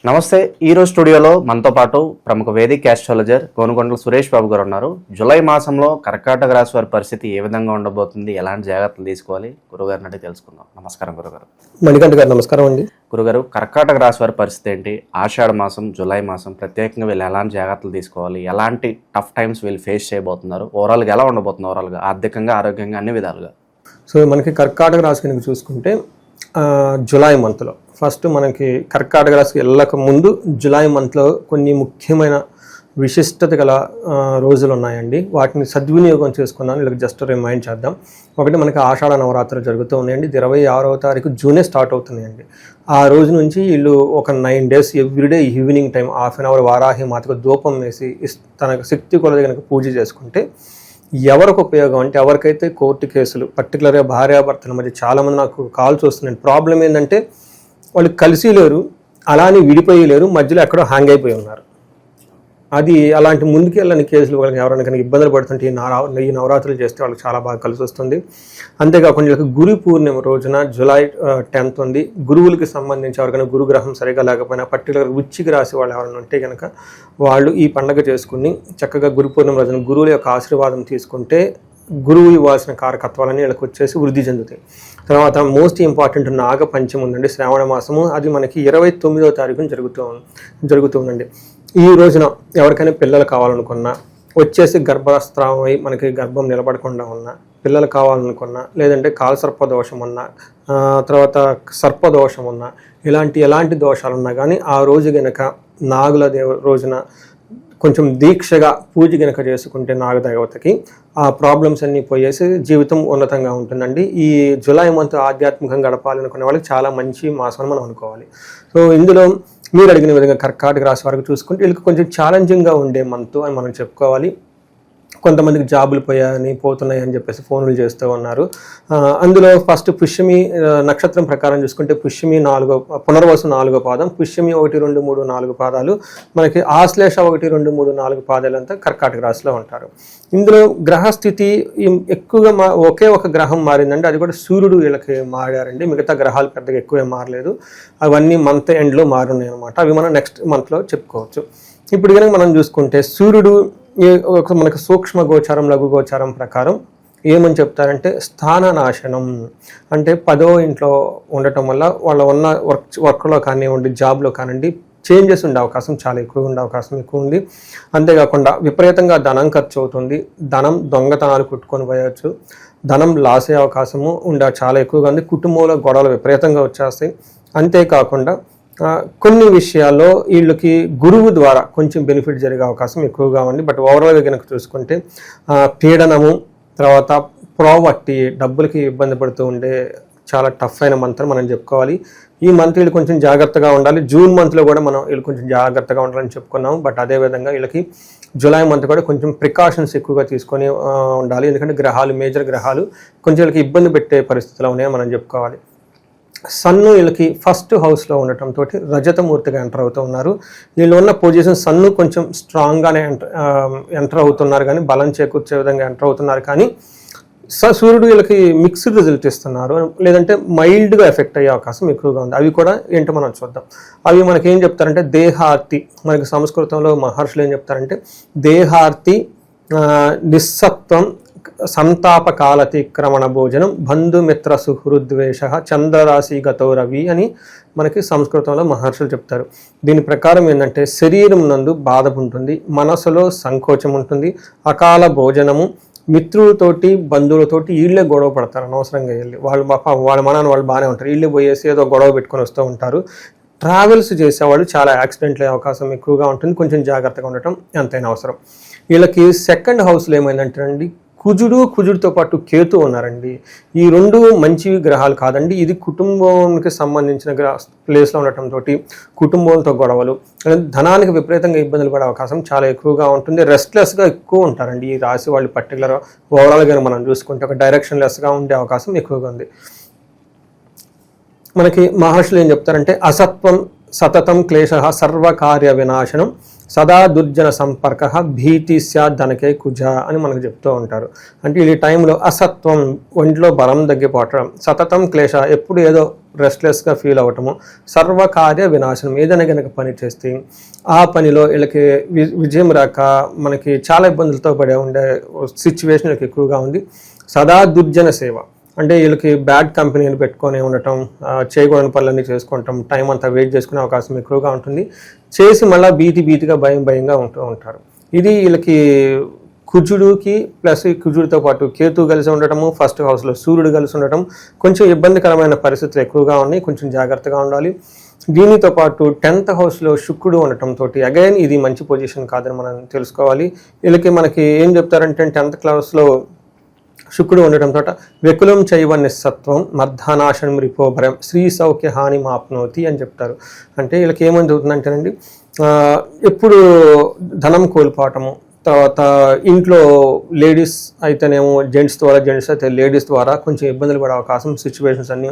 నమస్తే. ఈరోజు స్టూడియోలో మనతో పాటు ప్రముఖ వేదిక్ ఆస్ట్రాలజర్ గోనుగొండల సురేష్ బాబు గారు ఉన్నారు. జూలై మాసంలో కర్కాటక రాశి వారి పరిస్థితి ఏ విధంగా ఉండబోతుంది, ఎలాంటి జాగ్రత్తలు తీసుకోవాలి, గురుగారిని అడిగి తెలుసుకుందాం. నమస్కారం గురుగారు. మణికంఠ గారు నమస్కారం అండి. గురుగారు, కర్కాటక రాశి వారి పరిస్థితి ఏంటి? ఆషాఢ మాసం, జూలై మాసం ప్రత్యేకంగా వీళ్ళు ఎలాంటి జాగ్రత్తలు తీసుకోవాలి, ఎలాంటి టఫ్ టైమ్స్ వీళ్ళు ఫేస్ చేయబోతున్నారు, ఓవరాల్గా ఎలా ఉండబోతుంది, ఓవరాల్గా ఆర్థికంగా, ఆరోగ్యంగా, అన్ని విధాలుగా? సో మనకి కర్కాటక రాశి కనుక చూసుకుంటే జూలై మంత్లో ఫస్ట్ మనకి కర్కాటక రాశికి వెళ్ళక ముందు జూలై మంత్లో కొన్ని ముఖ్యమైన విశిష్టత గల రోజులు ఉన్నాయండి. వాటిని సద్వినియోగం చేసుకున్నాను. వీళ్ళకి జస్ట్ రిమైండ్ చేద్దాం. ఒకటి మనకి ఆషాఢ నవరాత్రులు జరుగుతూ ఉన్నాయండి. 26వ తారీఖు జూనే స్టార్ట్ అవుతున్నాయండి. ఆ రోజు నుంచి వీళ్ళు ఒక 9 days everyday evening time half an hour Varahi మాతకు ధూపం వేసి తనకు శక్తి కొలది కనుక పూజ చేసుకుంటే ఎవరికి ఉపయోగం అంటే, ఎవరికైతే కోర్టు కేసులు పర్టికులర్గా భార్యాభర్తల మధ్య చాలామంది నాకు కాల్స్ వస్తున్నాయి. ప్రాబ్లం ఏంటంటే వాళ్ళు కలిసి లేరు, అలానే విడిపోయి లేరు, మధ్యలో ఎక్కడో హ్యాంగ్ అయిపోయి ఉన్నారు. అది అలాంటి ముందుకు వెళ్ళని కేసులు వాళ్ళకి ఎవరైనా కనుక ఇబ్బందులు పడుతుంటే ఈ నవరాత్రులు చేస్తే వాళ్ళకి చాలా బాగా కలిసి వస్తుంది. అంతేకాకుండా వీళ్ళకి గురు పూర్ణిమ రోజున జూలై 10th ఉంది. గురువులకి సంబంధించి ఎవరికైనా గురుగ్రహం సరిగా లేకపోయినా పర్టికులర్ వృశ్చిక రాశి వాళ్ళు ఎవరైనా ఉంటే కనుక వాళ్ళు ఈ పండగ చేసుకుని చక్కగా గురు పూర్ణిమ రోజున గురువుల యొక్క ఆశీర్వాదం తీసుకుంటే గురువు ఇవ్వాల్సిన కారకత్వాలని వీళ్ళకి వచ్చేసి వృద్ధి చెందుతాయి. తర్వాత మోస్ట్ ఇంపార్టెంట్ నాగ పంచమి ఉందండి, శ్రావణ మాసము. అది మనకి 29వ తారీఖున జరుగుతుందండి. ఈ రోజున ఎవరికైనా పిల్లలు కావాలనుకున్నా, వచ్చేసి గర్భస్రావం అయి మనకి గర్భం నిలబడకుండా ఉన్నా, పిల్లలు కావాలనుకున్నా, లేదంటే కాలసర్పదోషం ఉన్నా, తర్వాత సర్పదోషం ఉన్నా, ఎలాంటి దోషాలు ఉన్నా కానీ ఆ రోజు గనక నాగుల రోజున కొంచెం దీక్షగా పూజ గనక చేసుకుంటే నాగదేవతకి ఆ ప్రాబ్లమ్స్ అన్నీ పోయేసి జీవితం ఉన్నతంగా ఉంటుందండి. ఈ జూలై మంత్ ఆధ్యాత్మికంగా గడపాలనుకునే వాళ్ళకి చాలా మంచి మాసం మనం అనుకోవాలి. సో ఇందులో మీరు అడిగిన విధంగా కర్కాటక రాశి వారికి చూసుకుంటే వీళ్ళకి కొంచెం ఛాలెంజింగ్గా ఉండే మంత్ అని మనం చెప్పుకోవాలి. కొంతమందికి జాబులు పోతున్నాయి అని చెప్పేసి ఫోన్లు చేస్తూ ఉన్నారు. అందులో ఫస్ట్ పుష్యమి నక్షత్రం ప్రకారం చూసుకుంటే పుష్యమి 4వ, పునర్వసు 4వ పాదం, పుష్యమి 1, 2, 3, 4 పాదాలు, మనకి ఆశ్లేష 1, 2, 3, 4 పాదాలంతా కర్కాటక రాశిలో ఉంటారు. ఇందులో గ్రహస్థితి ఎక్కువగా ఒకే ఒక గ్రహం మారిందండి. అది కూడా సూర్యుడు వీళ్ళకి మారారండి. మిగతా గ్రహాలు పెద్దగా ఎక్కువ మారలేదు. అవన్నీ మంత్ ఎండ్లో మారున్నాయి అనమాట. అవి మనం నెక్స్ట్ మంత్లో చెప్పుకోవచ్చు. ఇప్పుడు కనుక మనం చూసుకుంటే సూర్యుడు మనకు సూక్ష్మ గోచారం, లఘు గోచారం ప్రకారం ఏమని చెప్తారంటే స్థాన నాశనం అంటే 10వ ఇంట్లో ఉండటం వల్ల వాళ్ళ ఉన్న వర్క్లో కానివ్వండి, జాబ్లో కానివ్వండి చేంజెస్ ఉండే అవకాశం చాలా ఎక్కువ ఉంది. అంతేకాకుండా విపరీతంగా ధనం ఖర్చు అవుతుంది. ధనం దొంగతనాలు కొట్టుకొని పోయవచ్చు. ధనం లాస్ అయ్యే అవకాశము చాలా ఎక్కువగా ఉంది. కుటుంబంలో గొడవలు విపరీతంగా వచ్చేస్తాయి. అంతేకాకుండా కొన్ని విషయాల్లో వీళ్ళకి గురువు ద్వారా కొంచెం బెనిఫిట్ జరిగే అవకాశం ఎక్కువగా ఉంది. బట్ ఓవరాల్గా కనుక చూసుకుంటే పీడనము, తర్వాత ప్రావర్టీ, డబ్బులకి ఇబ్బంది పడుతూ ఉండే చాలా టఫ్ అయిన మంత్ అని మనం చెప్పుకోవాలి. ఈ మంత్ వీళ్ళు కొంచెం జాగ్రత్తగా ఉండాలి. జూన్ మంత్లో కూడా మనం వీళ్ళు కొంచెం జాగ్రత్తగా ఉండాలని చెప్పుకున్నాము. బట్ అదేవిధంగా వీళ్ళకి జూలై మంత్ కూడా కొంచెం ప్రికాషన్స్ ఎక్కువగా తీసుకొని ఉండాలి. ఎందుకంటే మేజర్ గ్రహాలు కొంచెం వీళ్ళకి ఇబ్బంది పెట్టే పరిస్థితులు ఉన్నాయని మనం చెప్పుకోవాలి. సన్ను వీళ్ళకి ఫస్ట్ హౌస్లో ఉండటంతో రజతమూర్తిగా ఎంటర్ అవుతూ ఉన్నారు. వీళ్ళు ఉన్న పొజిషన్ సన్ను కొంచెం స్ట్రాంగ్గానే ఎంటర్ అవుతున్నారు, కానీ బలం చేకూర్చే విధంగా ఎంటర్ అవుతున్నారు. కానీ సూర్యుడు వీళ్ళకి మిక్స్డ్ రిజల్ట్ ఇస్తున్నారు, లేదంటే మైల్డ్గా ఎఫెక్ట్ అయ్యే అవకాశం ఎక్కువగా ఉంది. అవి కూడా ఏంటో మనం చూద్దాం. అవి మనకి ఏం చెప్తారంటే దేహార్తి, మనకి సంస్కృతంలో మహర్షులు ఏం చెప్తారంటే దేహార్తి, నిస్సత్వం, సంతాపకాలతిక్రమణ భోజనం, బంధుమిత్ర సుహృద్వేష, చంద్రరాశి గతో రవి అని మనకి సంస్కృతంలో మహర్షులు చెప్తారు. దీని ప్రకారం ఏంటంటే శరీరం నందు బాధ ఉంటుంది, మనసులో సంకోచం ఉంటుంది, అకాల భోజనము, మిత్రులతోటి బంధువులతోటి వీళ్ళే గొడవ పడతారు అనవసరంగా. వెళ్ళి వాళ్ళ మనాన్ని వాళ్ళు బాగానే ఉంటారు, వీళ్ళే పోయేసి ఏదో గొడవ పెట్టుకొని వస్తూ ఉంటారు. ట్రావెల్స్ చేసేవాళ్ళు చాలా యాక్సిడెంట్లు అయ్యే అవకాశం ఎక్కువగా ఉంటుంది. కొంచెం జాగ్రత్తగా ఉండటం ఎంతైనా అవసరం. వీళ్ళకి సెకండ్ హౌస్లో ఏమైందంటే అండి కుజుడితో పాటు కేతు ఉన్నారండి. ఈ రెండు మంచి గ్రహాలు కాదండి. ఇది కుటుంబానికి సంబంధించిన ప్లేస్లో ఉండటంతో కుటుంబంతో గొడవలు, ధనానికి విపరీతంగా ఇబ్బందులు పడే అవకాశం చాలా ఎక్కువగా ఉంటుంది. రెస్ట్లెస్గా ఎక్కువ ఉంటారండి ఈ రాశి వాళ్ళు. పర్టికులర్ ఓవరాల్గా మనం చూసుకుంటే ఒక డైరెక్షన్లెస్గా ఉండే అవకాశం ఎక్కువగా ఉంది. మనకి మహర్షులు ఏం చెప్తారంటే అసత్వం సతతం క్లేశ సర్వకార్య వినాశనం, సదా దుర్జన సంపర్క, భీతి ధనకే కుజ అని మనకు చెప్తూ ఉంటారు. అంటే ఈ టైంలో అసత్వం, ఒంట్లో బలం తగ్గిపోవటం, సతతం క్లేశ, ఎప్పుడు ఏదో రెస్ట్లెస్గా ఫీల్ అవ్వటము, సర్వకార్య వినాశనం. ఏదైనా కనుక పని చేస్తే ఆ పనిలో వీళ్ళకి విజయం రాక మనకి చాలా ఇబ్బందులతో పడే ఉండే సిచ్యువేషన్ వీళ్ళకి ఎక్కువగా ఉంది. సదా దుర్జన సేవ అంటే వీళ్ళకి బ్యాడ్ కంపెనీని పెట్టుకొని ఉండటం, చేయకూడని పనులన్నీ చేసుకుంటాం, టైం అంతా వెయిట్ చేసుకునే అవకాశం ఎక్కువగా ఉంటుంది. చేసి మళ్ళీ భీతిగా భయంగా ఉంటూ ఉంటారు. ఇది వీళ్ళకి కుజుడుకి ప్లస్ కుజుడితో పాటు కేతు కలిసి ఉండటము, ఫస్ట్ హౌస్లో సూర్యుడు కలిసి ఉండటం కొంచెం ఇబ్బందికరమైన పరిస్థితులు ఎక్కువగా ఉన్నాయి. కొంచెం జాగ్రత్తగా ఉండాలి. దీనితో పాటు 10th హౌస్లో శుక్రుడు ఉండటంతో అగైన్ ఇది మంచి పొజిషన్ కాదని మనం తెలుసుకోవాలి. వీళ్ళకి మనకి ఏం చెప్తారంటే 10th హౌస్లో శుక్రుడు ఉండటంతో వెకులం చైవ నిస్సత్వం మర్ధానాశనం రిపోభరం శ్రీ సౌఖ్య హాని మాప్నోతి అని చెప్తారు. అంటే వీళ్ళకి ఏమని జరుగుతుందంటేనండి, ఎప్పుడు ధనం కోల్పోవటము, తర్వాత ఇంట్లో లేడీస్ అయితేనేమో జెంట్స్ అయితే లేడీస్ ద్వారా కొంచెం ఇబ్బందులు పడే అవకాశం, సిచ్యువేషన్స్ అన్నీ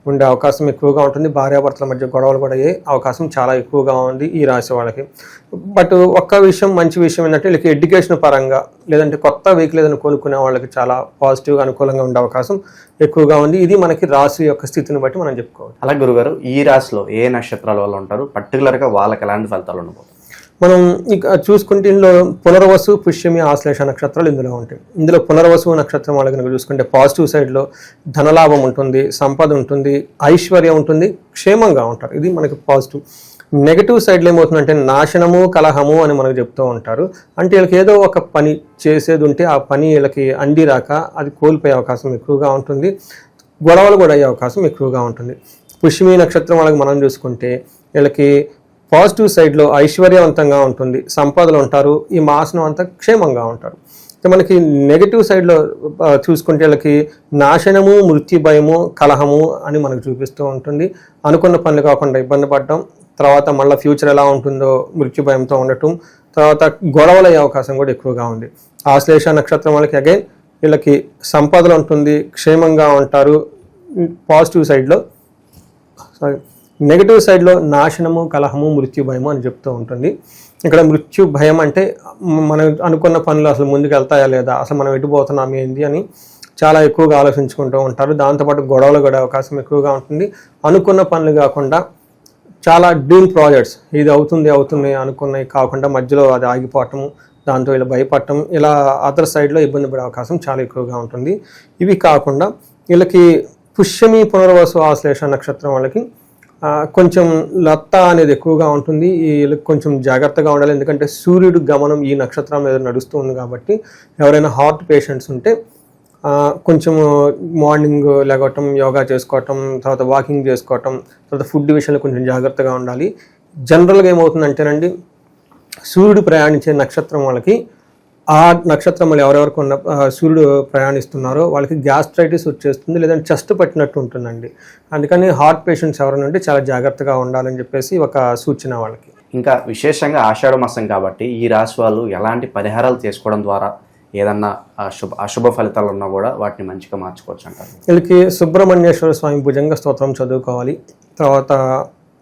ఉండే అవకాశం ఎక్కువగా ఉంటుంది. భార్యాభర్తల మధ్య గొడవలు కూడా అయ్యే అవకాశం చాలా ఎక్కువగా ఉంది ఈ రాశి వాళ్ళకి. బట్ ఒక్క విషయం, మంచి విషయం ఏంటంటే వీళ్ళకి ఎడ్యుకేషన్ పరంగా లేదంటే కొత్త వెహికల్ ఏదైనా కొనుక్కునే వాళ్ళకి చాలా పాజిటివ్గా అనుకూలంగా ఉండే అవకాశం ఎక్కువగా ఉంది. ఇది మనకి రాశి యొక్క స్థితిని బట్టి మనం చెప్పుకోవాలి. అలా గురుగారు, ఈ రాశిలో ఏ నక్షత్రాల వాళ్ళు ఉంటారు, పర్టికులర్గా వాళ్ళకి ఎలాంటి ఫలితాలు ఉండబోతాయి? మనం ఇక చూసుకుంటే ఇందులో పునర్వసు, పుష్యమి, ఆశ్లేష నక్షత్రాలు ఇందులో ఉంటాయి. ఇందులో పునర్వసు నక్షత్రం వాళ్ళకి కనుక చూసుకుంటే పాజిటివ్ సైడ్లో ధనలాభం ఉంటుంది, సంపద ఉంటుంది, ఐశ్వర్యం ఉంటుంది, క్షేమంగా ఉంటారు. ఇది మనకి పాజిటివ్. నెగటివ్ సైడ్లో ఏమవుతుందంటే నాశనము, కలహము అని మనకు చెప్తూ ఉంటారు. అంటే వీళ్ళకి ఏదో ఒక పని చేసేది ఉంటే ఆ పని వీళ్ళకి అండి రాక అది కోల్పోయే అవకాశం ఎక్కువగా ఉంటుంది. గొడవలు కూడా అయ్యే అవకాశం ఎక్కువగా ఉంటుంది. పుష్యమి నక్షత్రం వాళ్ళకి మనం చూసుకుంటే వీళ్ళకి పాజిటివ్ సైడ్లో ఐశ్వర్యవంతంగా ఉంటుంది, సంపదలు ఉంటారు, ఈ మాసం అంతా క్షేమంగా ఉంటారు. మనకి నెగటివ్ సైడ్లో చూసుకుంటే వీళ్ళకి నాశనము, మృత్యు భయము, కలహము అని మనకు చూపిస్తూ ఉంటుంది. అనుకున్న పనులు కాకుండా ఇబ్బంది పడటం, తర్వాత మళ్ళీ ఫ్యూచర్ ఎలా ఉంటుందో మృత్యు భయంతో ఉండటం, తర్వాత గొడవలు అయ్యే అవకాశం కూడా ఎక్కువగా ఉంది. ఆశ్లేష నక్షత్రం వాళ్ళకి అగైన్ వీళ్ళకి సంపదలు ఉంటుంది, క్షేమంగా ఉంటారు. పాజిటివ్ సైడ్లో నెగటివ్ సైడ్లో నాశనము, కలహము, మృత్యు భయము అని చెప్తూ ఉంటుంది. ఇక్కడ మృత్యు భయం అంటే మనం అనుకున్న పనులు అసలు ముందుకు వెళ్తాయా లేదా, అసలు మనం ఎటుపోతున్నాం ఏంది అని చాలా ఎక్కువగా ఆలోచించుకుంటూ ఉంటారు. దాంతోపాటు గొడవలు కూడా అవకాశం ఎక్కువగా ఉంటుంది. అనుకున్న పనులు కాకుండా చాలా డ్రీమ్ ప్రాజెక్ట్స్, ఇది అవుతుంది అనుకున్నవి కాకుండా మధ్యలో అది ఆగిపోవటము, దాంతో ఇలా భయపడటం, ఇలా అదర్ సైడ్లో ఇబ్బంది పడే అవకాశం చాలా ఎక్కువగా ఉంటుంది. ఇవి కాకుండా వీళ్ళకి పుష్యమి, పునర్వసు, ఆశ్లేష నక్షత్రం వాళ్ళకి కొంచెం లత్త అనేది ఎక్కువగా ఉంటుంది. వీళ్ళకి కొంచెం జాగ్రత్తగా ఉండాలి. ఎందుకంటే సూర్యుడు గమనం ఈ నక్షత్రం మీద నడుస్తూ ఉంది కాబట్టి ఎవరైనా హార్ట్ పేషెంట్స్ ఉంటే కొంచెం మార్నింగ్ లేగటం, యోగా చేసుకోవటం, తర్వాత వాకింగ్ చేసుకోవటం, తర్వాత ఫుడ్ విషయంలో కొంచెం జాగ్రత్తగా ఉండాలి. జనరల్గా ఏమవుతుందంటేనండి, సూర్యుడు ప్రయాణించే నక్షత్రం వాళ్ళకి ఆ నక్షత్రంలో ఎవరెవరికి ఉన్న సూర్యుడు ప్రయాణిస్తున్నారో వాళ్ళకి గ్యాస్ట్రైటిస్ వచ్చేస్తుంది, లేదంటే చెస్ట్ పట్టినట్టు ఉంటుందండి. అందుకని హార్ట్ పేషెంట్స్ ఎవరైనా ఉంటే చాలా జాగ్రత్తగా ఉండాలని చెప్పేసి ఒక సూచన వాళ్ళకి. ఇంకా విశేషంగా ఆషాఢ మాసం కాబట్టి ఈ రాశి వాళ్ళు ఎలాంటి పరిహారాలు చేసుకోవడం ద్వారా ఏదన్నా అశుభ ఫలితాలు ఉన్నా కూడా వాటిని మంచిగా మార్చుకోవచ్చు అంటారు? వీళ్ళకి సుబ్రహ్మణ్యేశ్వర స్వామి భుజంగ స్తోత్రం చదువుకోవాలి. తర్వాత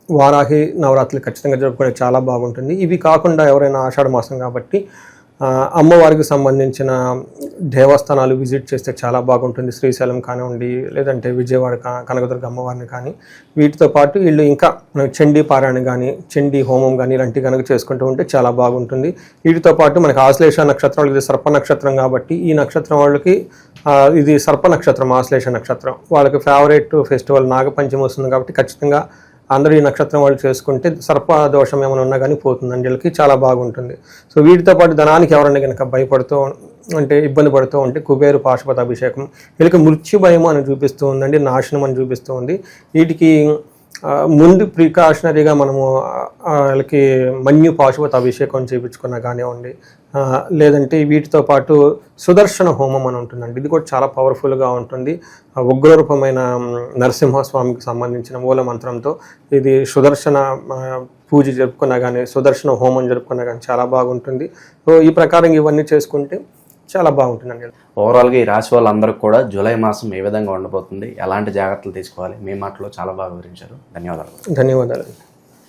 వారాహి నవరాత్రులు ఖచ్చితంగా జరుపుకోవడం చాలా బాగుంటుంది. ఇవి కాకుండా ఎవరైనా ఆషాఢ మాసం కాబట్టి అమ్మవారికి సంబంధించిన దేవస్థానాలు విజిట్ చేస్తే చాలా బాగుంటుంది. శ్రీశైలం కానివ్వండి, లేదంటే విజయవాడ కనకదుర్గ అమ్మవారిని కానీ. వీటితో పాటు వీళ్ళు ఇంకా చండీ పారాయణ కానీ, చండీ హోమం కానీ ఇలాంటివి కనుక చేసుకుంటూ ఉంటే చాలా బాగుంటుంది. వీటితో పాటు మనకి ఆశ్లేష నక్షత్రం, ఇది సర్ప నక్షత్రం కాబట్టి ఈ నక్షత్రం వాళ్ళకి ఇది సర్ప నక్షత్రం, ఆశ్లేష నక్షత్రం వాళ్ళకి ఫేవరెట్ ఫెస్టివల్ నాగపంచమి వస్తుంది కాబట్టి ఖచ్చితంగా అందరూ ఈ నక్షత్రం వాళ్ళు చేసుకుంటే సర్ప దోషం ఏమైనా ఉన్నా కానీ పోతుందండి. వీళ్ళకి చాలా బాగుంటుంది. సో వీటితో పాటు ధనానికి ఎవరైనా కనుక భయపడుతూ అంటే ఇబ్బంది పడుతూ ఉంటే కుబేరు పాశుపత అభిషేకం, వీళ్ళకి మృత్యు భయం అని చూపిస్తూ ఉందండి, నాశనం అని చూపిస్తూ ఉంది. వీటికి ముందు ప్రికాషనరీగా మనము వాళ్ళకి మన్యు పాశుపత అభిషేకం చేయించుకున్నా కానివ్వండి, లేదంటే వీటితో పాటు సుదర్శన హోమం అని ఉంటుందండి. ఇది కూడా చాలా పవర్ఫుల్గా ఉంటుంది. ఉగ్రరూపమైన నరసింహస్వామికి సంబంధించిన మూల మంత్రంతో ఇది సుదర్శన పూజ జరుపుకున్నా కానీ, సుదర్శన హోమం జరుపుకున్నా కానీ చాలా బాగుంటుంది. సో ఈ ప్రకారం ఇవన్నీ చేసుకుంటే చాలా బాగుంటుందండి. ఓవరాల్గా ఈ రాశి వాళ్ళందరికీ కూడా జూలై మాసం ఏ విధంగా ఉండబోతుంది, ఎలాంటి జాగ్రత్తలు తీసుకోవాలి, మీ మాటలో చాలా బాగా వివరించారు. ధన్యవాదాలు. ధన్యవాదాలు.